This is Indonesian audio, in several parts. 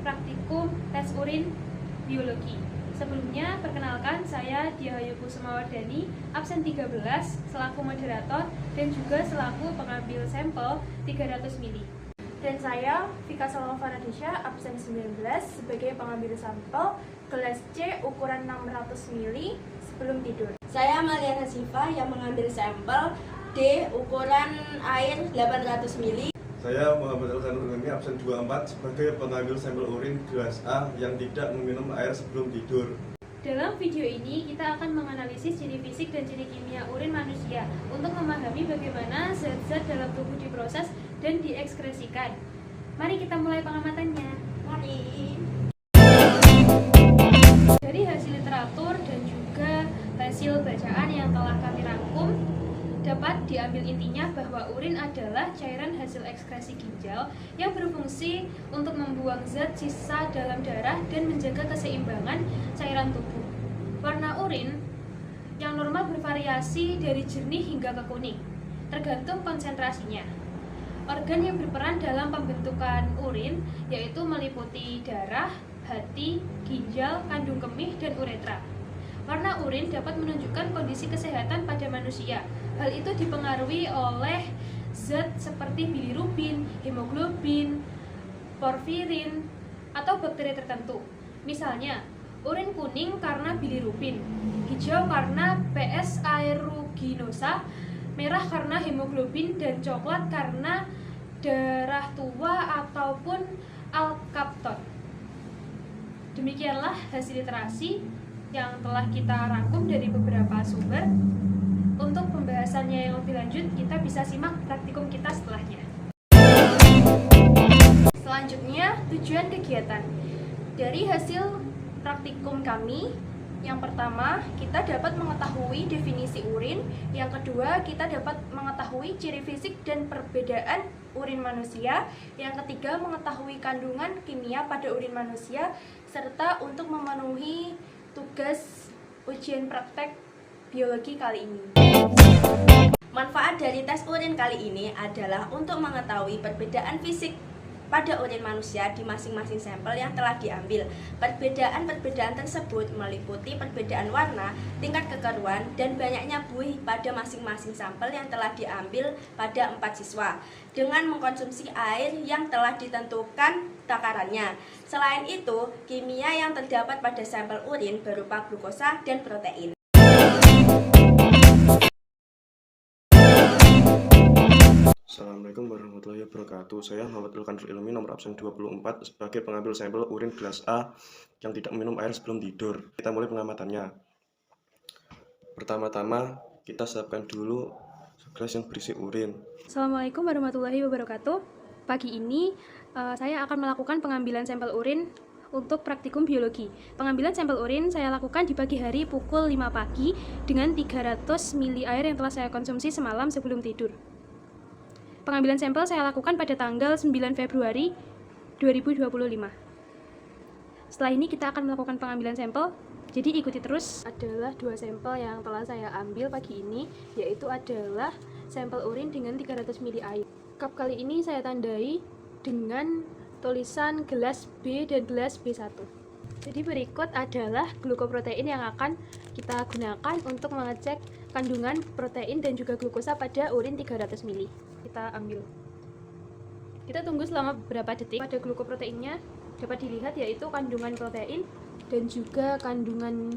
praktikum tes urin biologi. Sebelumnya, perkenalkan saya Diah Ayu Kusumawardani, absen 13 selaku moderator dan juga selaku pengambil sampel 300 ml. Dan saya Vika Salma Faradisha, absen 19 sebagai pengambil sampel gelas C ukuran 600 ml sebelum tidur. Saya Mariana Siva yang mengambil sampel D ukuran air 800 ml. Saya Muhammad Elkanur Ghani, absen 24 sebagai pengambil sampel urin gelas A yang tidak meminum air sebelum tidur. Dalam video ini, kita akan menganalisis ciri fisik dan ciri kimia urin manusia untuk memahami bagaimana zat-zat dalam tubuh diproses dan diekskresikan. Mari kita mulai pengamatannya. Mari. Dari hasil literatur dan juga hasil bacaan yang telah kami rangkum, dapat diambil intinya bahwa urin adalah cairan hasil ekskresi ginjal yang berfungsi untuk membuang zat sisa dalam darah dan menjaga keseimbangan cairan tubuh. Warna urin yang normal bervariasi dari jernih hingga ke kuning, tergantung konsentrasinya. Organ yang berperan dalam pembentukan urin yaitu meliputi darah, hati, ginjal, kandung kemih, dan uretra. Warna urin dapat menunjukkan kondisi kesehatan pada manusia. Hal itu dipengaruhi oleh zat seperti bilirubin, hemoglobin, porfirin, atau bakteri tertentu. Misalnya, urin kuning karena bilirubin, hijau karena PS aeruginosa, merah karena hemoglobin, dan coklat karena darah tua ataupun alkapton. Demikianlah hasil literasi yang telah kita rangkum dari beberapa sumber. Untuk pembahasannya yang lebih lanjut, kita bisa simak praktikum kita setelahnya. Selanjutnya, tujuan kegiatan. Dari hasil praktikum kami, yang pertama, kita dapat mengetahui definisi urin. Yang kedua, kita dapat mengetahui ciri fisik dan perbedaan urin manusia. Yang ketiga, mengetahui kandungan kimia pada urin manusia, serta untuk memenuhi tugas ujian praktek biologi kali ini. Manfaat dari tes urin kali ini adalah untuk mengetahui perbedaan fisik pada urin manusia di masing-masing sampel yang telah diambil. Perbedaan-perbedaan tersebut meliputi perbedaan warna, tingkat kekeruan, dan banyaknya buih pada masing-masing sampel yang telah diambil pada 4 siswa dengan mengkonsumsi air yang telah ditentukan takarannya. Selain itu, kimia yang terdapat pada sampel urin berupa glukosa dan protein. Assalamualaikum warahmatullahi wabarakatuh. Saya Muhammad Elkanur Ilmi, nomor absen 24 sebagai pengambil sampel urin gelas A yang tidak minum air sebelum tidur. Kita mulai pengamatannya. Pertama-tama kita siapkan dulu gelas yang berisi urin. Assalamualaikum warahmatullahi wabarakatuh. Pagi ini saya akan melakukan pengambilan sampel urin untuk praktikum biologi. Pengambilan sampel urin saya lakukan di pagi hari pukul 5 pagi dengan 300 ml air yang telah saya konsumsi semalam sebelum tidur. Pengambilan sampel saya lakukan pada tanggal 9 Februari 2025. Setelah ini kita akan melakukan pengambilan sampel, jadi ikuti terus. Adalah 2 sampel yang telah saya ambil pagi ini, yaitu adalah sampel urin dengan 300 ml air. Cup kali ini saya tandai dengan tulisan gelas B dan gelas B1. Jadi berikut adalah glukoprotein yang akan kita gunakan untuk mengecek kandungan protein dan juga glukosa pada urin 300 ml. Kita ambil. Kita tunggu selama beberapa detik. Pada glukoproteinnya dapat dilihat yaitu kandungan protein dan juga kandungan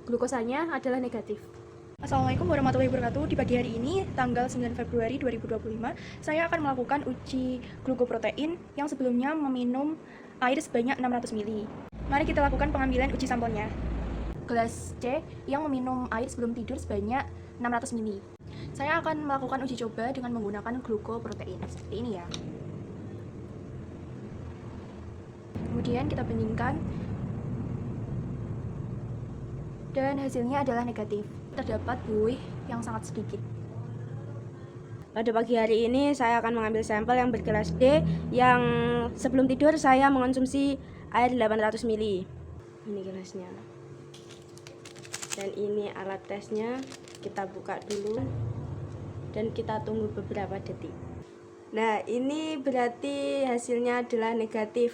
glukosanya adalah negatif. Assalamualaikum warahmatullahi wabarakatuh. Di pagi hari ini, tanggal 9 Februari 2025, saya akan melakukan uji glukoprotein yang sebelumnya meminum air sebanyak 600 ml. Mari kita lakukan pengambilan uji sampelnya. Gelas C yang meminum air sebelum tidur sebanyak 600 ml. Saya akan melakukan uji coba dengan menggunakan glukoprotein seperti ini ya. Kemudian kita bandingkan dan hasilnya adalah negatif. Terdapat buih yang sangat sedikit. Pada pagi hari ini saya akan mengambil sampel yang bergelas D yang sebelum tidur saya mengonsumsi air 800 ml. Ini gelasnya. Dan ini alat tesnya. Kita buka dulu dan kita tunggu beberapa detik. Nah, ini berarti hasilnya adalah negatif.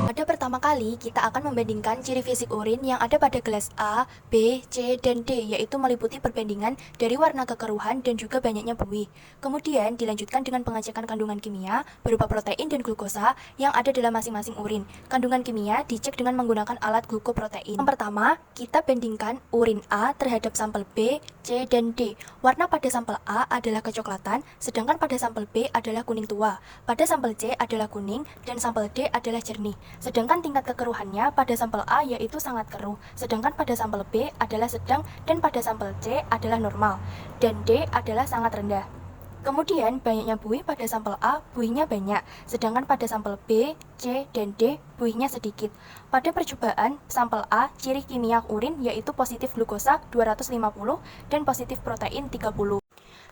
Pada pertama kali, kita akan membandingkan ciri fisik urin yang ada pada gelas A, B, C, dan D, yaitu meliputi perbandingan dari warna kekeruhan dan juga banyaknya buih. Kemudian dilanjutkan dengan pengecekan kandungan kimia berupa protein dan glukosa yang ada dalam masing-masing urin. Kandungan kimia dicek dengan menggunakan alat glukoprotein. Yang pertama, kita bandingkan urin A terhadap sampel B, C, dan D. Warna pada sampel A adalah kecoklatan, sedangkan pada sampel B adalah kuning tua. Pada sampel C adalah kuning, dan sampel D adalah jernih. Sedangkan tingkat kekeruhannya pada sampel A yaitu sangat keruh, sedangkan pada sampel B adalah sedang, dan pada sampel C adalah normal, dan D adalah sangat rendah. Kemudian banyaknya buih pada sampel A, buihnya banyak, sedangkan pada sampel B, C, dan D, buihnya sedikit. Pada percobaan sampel A, ciri kimia urin yaitu positif glukosa 250 dan positif protein 30.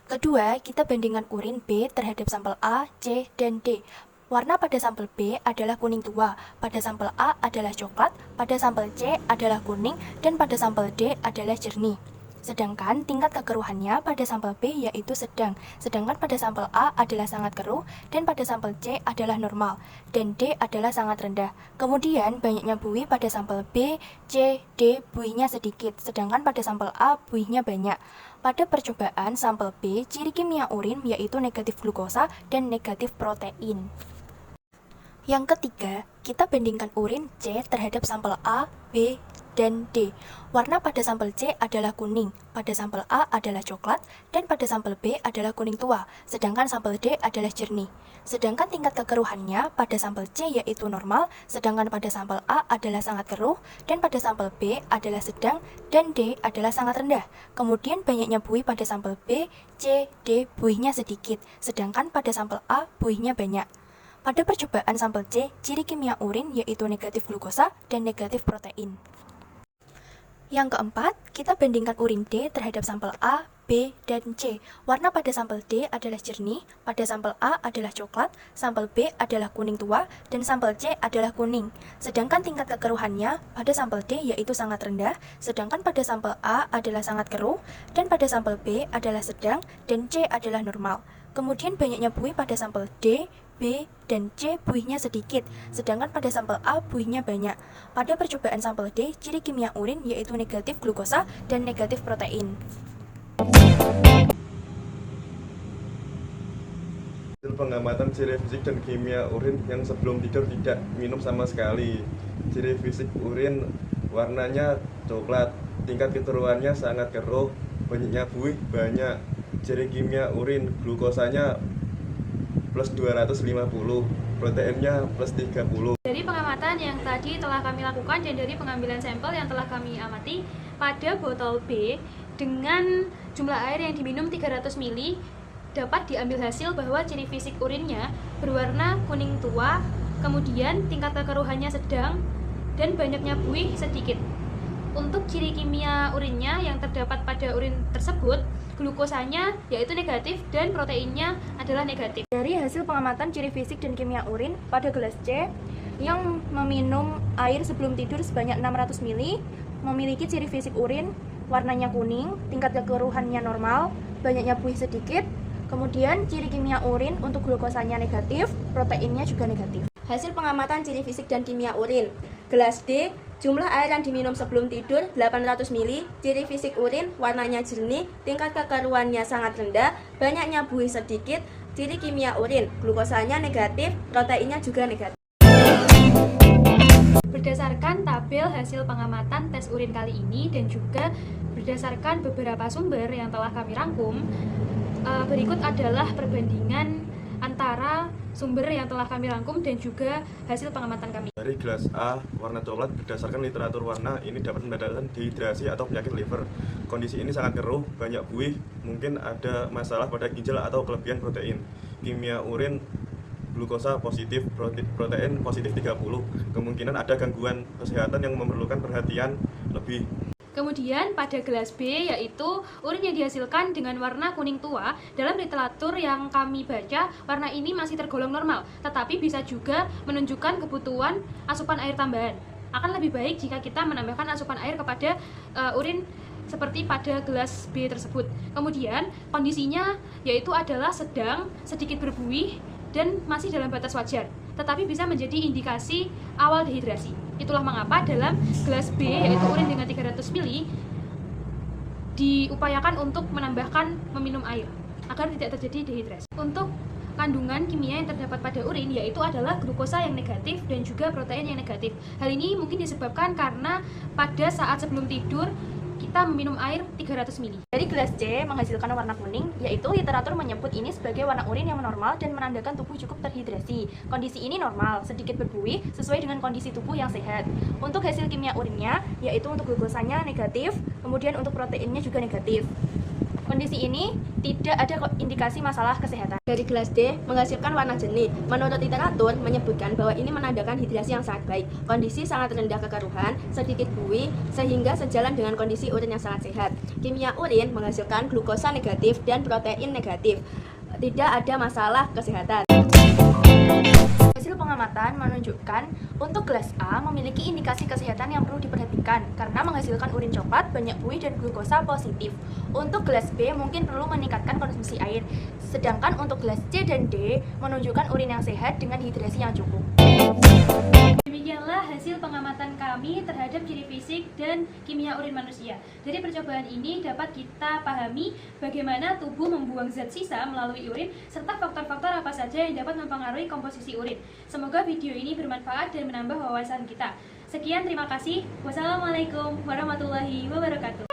Kedua, kita bandingkan urin B terhadap sampel A, C, dan D. Warna pada sampel B adalah kuning tua, pada sampel A adalah coklat, pada sampel C adalah kuning, dan pada sampel D adalah jernih. Sedangkan tingkat kekeruhannya pada sampel B yaitu sedang, sedangkan pada sampel A adalah sangat keruh, dan pada sampel C adalah normal, dan D adalah sangat rendah. Kemudian banyaknya buih pada sampel B, C, D buihnya sedikit, sedangkan pada sampel A buihnya banyak. Pada percobaan sampel B, ciri kimia urin yaitu negatif glukosa dan negatif protein. Yang ketiga, kita bandingkan urin C terhadap sampel A, B, dan D. Warna pada sampel C adalah kuning, pada sampel A adalah coklat, dan pada sampel B adalah kuning tua, sedangkan sampel D adalah jernih. Sedangkan tingkat kekeruhannya pada sampel C yaitu normal, sedangkan pada sampel A adalah sangat keruh, dan pada sampel B adalah sedang, dan D adalah sangat rendah. Kemudian banyaknya buih pada sampel B, C, D buihnya sedikit, sedangkan pada sampel A buihnya banyak. Pada percobaan sampel C, ciri kimia urin yaitu negatif glukosa dan negatif protein. Yang keempat, kita bandingkan urin D terhadap sampel A, B, dan C. Warna pada sampel D adalah jernih, pada sampel A adalah coklat, sampel B adalah kuning tua, dan sampel C adalah kuning. Sedangkan tingkat kekeruhannya pada sampel D yaitu sangat rendah, sedangkan pada sampel A adalah sangat keruh, dan pada sampel B adalah sedang, dan C adalah normal. Kemudian banyaknya buih pada sampel D, B, dan C buihnya sedikit, sedangkan pada sampel A buihnya banyak. Pada percobaan sampel D, ciri kimia urin yaitu negatif glukosa dan negatif protein. Hasil pengamatan ciri fisik dan kimia urin yang sebelum tidur tidak minum sama sekali. Ciri fisik urin warnanya coklat, tingkat kekeruhannya sangat keruh, banyaknya buih banyak. Ciri kimia urin glukosanya plus 250, proteinnya plus 30. Dari pengamatan yang tadi telah kami lakukan dan dari pengambilan sampel yang telah kami amati, pada botol B dengan jumlah air yang diminum 300 ml dapat diambil hasil bahwa ciri fisik urinnya berwarna kuning tua, kemudian tingkat kekeruhannya sedang, dan banyaknya buih sedikit. Untuk ciri kimia urinnya yang terdapat pada urin tersebut, glukosanya yaitu negatif dan proteinnya adalah negatif. Dari hasil pengamatan ciri fisik dan kimia urin pada gelas C yang meminum air sebelum tidur sebanyak 600 ml, memiliki ciri fisik urin warnanya kuning, tingkat kekeruhannya normal, banyaknya buih sedikit. Kemudian ciri kimia urin untuk glukosanya negatif, proteinnya juga negatif. Hasil pengamatan ciri fisik dan kimia urin. Gelas D, jumlah air yang diminum sebelum tidur 800 ml, ciri fisik urin warnanya jernih, tingkat kekeruhannya sangat rendah, banyaknya buih sedikit. Ciri kimia urin, glukosanya negatif, proteinnya juga negatif. Berdasarkan tabel hasil pengamatan tes urin kali ini dan juga berdasarkan beberapa sumber yang telah kami rangkum, berikut adalah perbandingan antara sumber yang telah kami rangkum dan juga hasil pengamatan kami. Dari gelas A warna coklat, berdasarkan literatur warna ini dapat menandakan dehidrasi atau penyakit liver. Kondisi ini sangat keruh, banyak buih, mungkin ada masalah pada ginjal atau kelebihan protein. Kimia urin glukosa positif, protein positif 30. Kemungkinan ada gangguan kesehatan yang memerlukan perhatian lebih. Kemudian pada gelas B yaitu urin yang dihasilkan dengan warna kuning tua. Dalam literatur yang kami baca, warna ini masih tergolong normal, tetapi bisa juga menunjukkan kebutuhan asupan air tambahan. Akan lebih baik jika kita menambahkan asupan air kepada urin seperti pada gelas B tersebut. Kemudian kondisinya yaitu adalah sedang, sedikit berbuih, dan masih dalam batas wajar, tetapi bisa menjadi indikasi awal dehidrasi. Itulah mengapa dalam gelas B yaitu urin dengan 300 ml diupayakan untuk menambahkan meminum air agar tidak terjadi dehidrasi. Untuk kandungan kimia yang terdapat pada urin yaitu adalah glukosa yang negatif dan juga protein yang negatif. Hal ini mungkin disebabkan karena pada saat sebelum tidur kita meminum air 300 ml. Dari gelas C menghasilkan warna kuning, yaitu literatur menyebut ini sebagai warna urin yang normal dan menandakan tubuh cukup terhidrasi. Kondisi ini normal, sedikit berbuih, sesuai dengan kondisi tubuh yang sehat. Untuk hasil kimia urinnya, yaitu untuk glukosanya negatif, kemudian untuk proteinnya juga negatif. Kondisi ini tidak ada indikasi masalah kesehatan. Dari gelas D menghasilkan warna jernih. Menurut literatur menyebutkan bahwa ini menandakan hidrasi yang sangat baik. Kondisi sangat rendah kekeruhan, sedikit buih, sehingga sejalan dengan kondisi urin yang sangat sehat. Kimia urin menghasilkan glukosa negatif dan protein negatif. Tidak ada masalah kesehatan. Hasil pengamatan menunjukkan untuk gelas A memiliki indikasi kesehatan yang perlu diperhatikan karena menghasilkan urin coklat, banyak buih, dan glukosa positif. Untuk gelas B mungkin perlu meningkatkan konsumsi air, sedangkan untuk gelas C dan D menunjukkan urin yang sehat dengan hidrasi yang cukup. Demikianlah hasil pengamatan kami terhadap ciri fisik dan kimia urin manusia. Dari percobaan ini dapat kita pahami bagaimana tubuh membuang zat sisa melalui urin serta faktor-faktor apa saja yang dapat mempengaruhi komposisi urin. Semoga video ini bermanfaat dan menambah wawasan kita. Sekian, terima kasih. Wassalamualaikum warahmatullahi wabarakatuh.